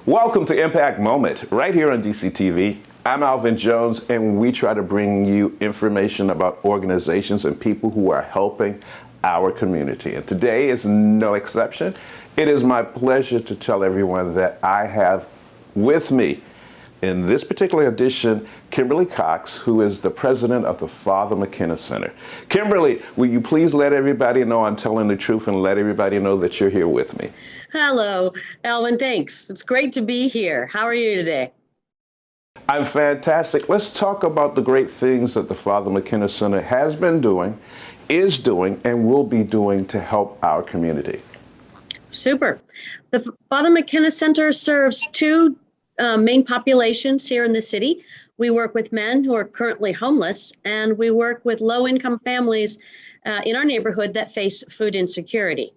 Welcome to Impact Moment, right here on DCTV. I'm Alvin Jones, and we try to bring you information about organizations and people who are helping our community. And today is no exception. It is my pleasure to tell everyone that I have with me in this particular edition, Kimberly Cox, who is the president of the Father McKenna Center. Kimberly, will you please let everybody know I'm telling the truth and let everybody know that you're here with me? Hello, Alvin, thanks. It's great to be here. How are you today? I'm fantastic. Let's talk about the great things that the Father McKenna Center has been doing, is doing, and will be doing to help our community. Super. The Father McKenna Center serves two main populations here in the city. We work with men who are currently homeless, and we work with low-income families in our neighborhood that face food insecurity.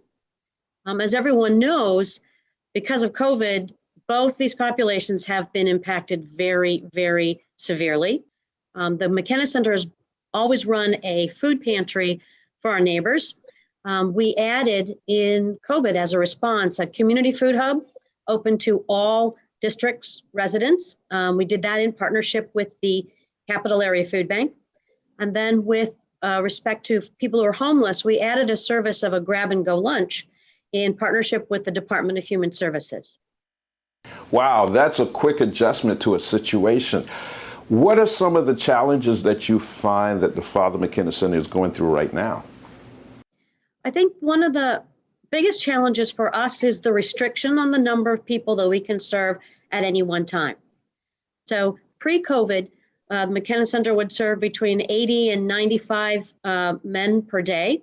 As everyone knows, because of COVID, both these populations have been impacted very, very severely. The McKenna Center has always run a food pantry for our neighbors. We added in COVID as a response a community food hub open to all districts residents. We did that in partnership with the Capital Area Food Bank. And then with respect to people who are homeless, we added a service of a grab and go lunch in partnership with the Department of Human Services. Wow, that's a quick adjustment to a situation. What are some of the challenges that you find that the Father McKenna Center is going through right now? I think one of the biggest challenges for us is the restriction on the number of people that we can serve at any one time. So pre-COVID, McKenna Center would serve between 80 and 95 men per day.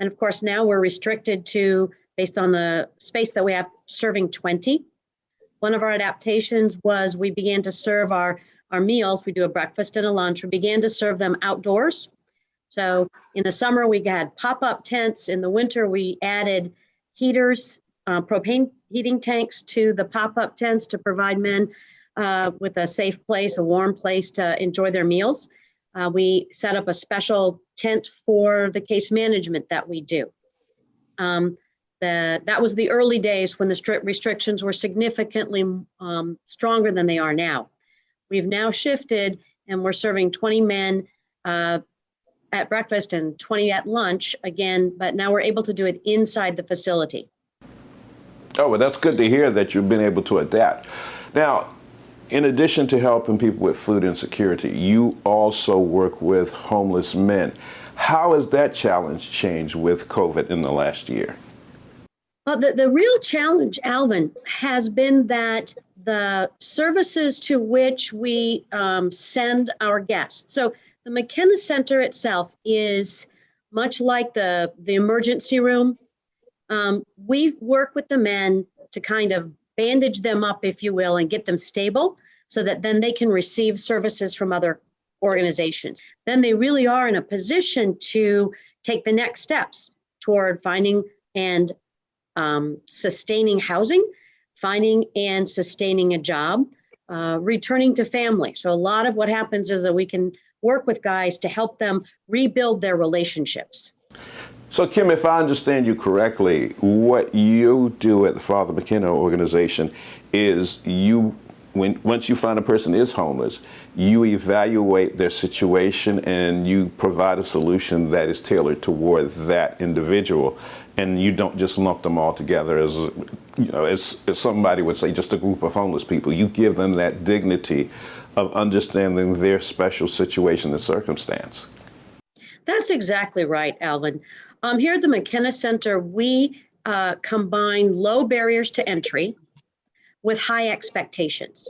And of course, now we're restricted to, based on the space that we have, serving 20. One of our adaptations was we began to serve our meals. We do a breakfast and a lunch. We began to serve them outdoors. So in the summer, we had pop-up tents. In the winter, we added heaters, propane heating tanks to the pop-up tents to provide men with a safe place, a warm place to enjoy their meals. We set up a special tent for the case management that we do. That was the early days when the restrictions were significantly stronger than they are now. We've now shifted, and we're serving 20 men at breakfast and 20 at lunch again, but now we're able to do it inside the facility. Oh, well, that's good to hear that you've been able to adapt. Now, in addition to helping people with food insecurity, you also work with homeless men. How has that challenge changed with COVID in the last year? Well, the real challenge, Alvin, has been that the services to which we send our guests. So the McKenna Center itself is much like the emergency room. We work with the men to kind of bandage them up, if you will, and get them stable so that then they can receive services from other organizations. Then they really are in a position to take the next steps toward finding and sustaining housing, finding and sustaining a job, returning to family. So a lot of what happens is that we can work with guys to help them rebuild their relationships. So, Kim, if I understand you correctly, what you do at the Father McKenna organization is once you find a person is homeless, you evaluate their situation and you provide a solution that is tailored toward that individual. And you don't just lump them all together as somebody would say, just a group of homeless people. You give them that dignity of understanding their special situation and circumstance. That's exactly right, Alvin. Here at the McKenna Center, we combine low barriers to entry with high expectations.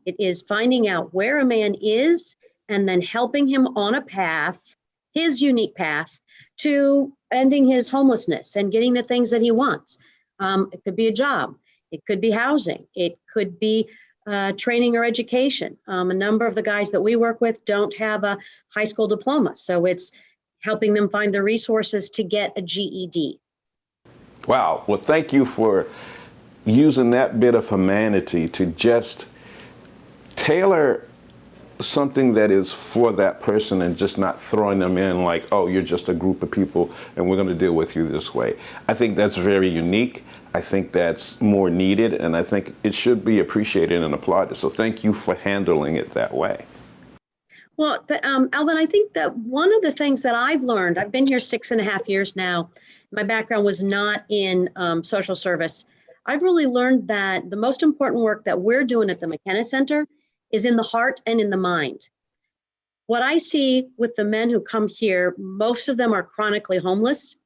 It is finding out where a man is and then helping him on a path, his unique path, to ending his homelessness and getting the things that he wants. It could be a job, it could be housing, it could be training or education. A number of the guys that we work with don't have a high school diploma, so it's helping them find the resources to get a GED. Wow. Well, thank you for using that bit of humanity to just tailor something that is for that person and just not throwing them in like, oh, you're just a group of people and we're going to deal with you this way. I think that's very unique. I think that's more needed, and I think it should be appreciated and applauded. So thank you for handling it that way. Well, Alvin, I think that one of the things that I've learned, I've been here 6.5 years now. My background was not in social service. I've really learned that the most important work that we're doing at the McKenna Center is in the heart and in the mind. What I see with the men who come here, most of them are chronically homeless,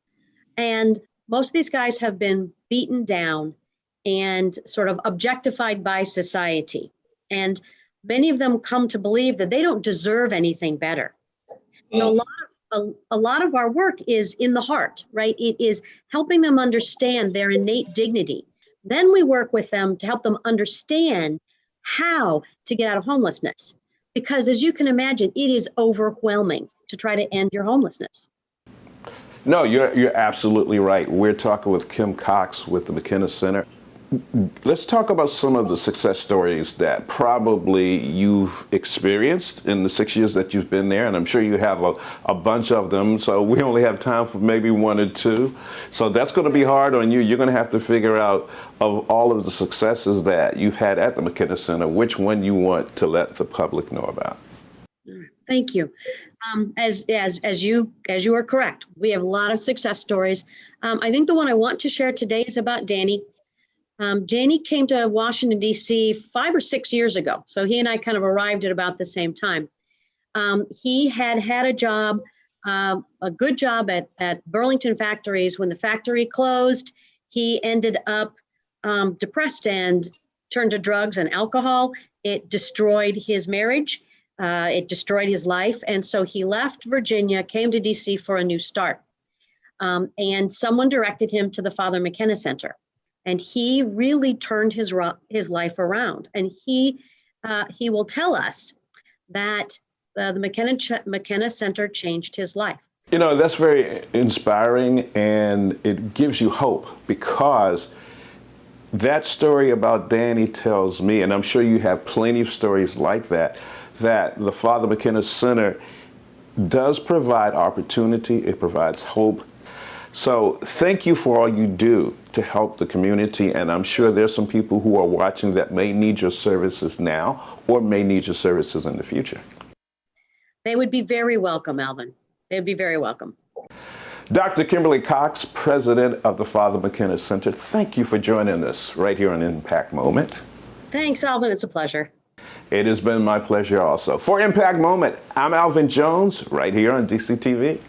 and most of these guys have been beaten down and sort of objectified by society. And many of them come to believe that they don't deserve anything better. So a lot of our work is in the heart, right? It is helping them understand their innate dignity. Then we work with them to help them understand how to get out of homelessness. Because as you can imagine, it is overwhelming to try to end your homelessness. No, you're absolutely right. We're talking with Kim Cox with the McKenna Center. Let's talk about some of the success stories that probably you've experienced in the 6 years that you've been there, and I'm sure you have a bunch of them, so we only have time for maybe one or two. So that's going to be hard on you. You're going to have to figure out, of all of the successes that you've had at the McKenna Center, which one you want to let the public know about. Thank you. As you are correct, we have a lot of success stories. I think the one I want to share today is about Danny. Danny came to Washington, D.C. 5 or 6 years ago. So he and I kind of arrived at about the same time. He had a job, a good job at Burlington Factories. When the factory closed, he ended up depressed and turned to drugs and alcohol. It destroyed his marriage. It destroyed his life. And so he left Virginia, came to DC for a new start. And someone directed him to the Father McKenna Center. And he really turned his life around. And he will tell us that the McKenna Center changed his life. You know, that's very inspiring, and it gives you hope, because that story about Danny tells me, and I'm sure you have plenty of stories like that, that the Father McKenna Center does provide opportunity. It provides hope. So thank you for all you do to help the community, and I'm sure there's some people who are watching that may need your services now or may need your services in the future. They would be very welcome, Alvin. They'd be very welcome. Dr. Kimberly Cox, president of the Father McKenna Center, thank you for joining us right here on Impact Moment. Thanks, Alvin. It's a pleasure. It has been my pleasure also. For Impact Moment, I'm Alvin Jones, right here on DCTV.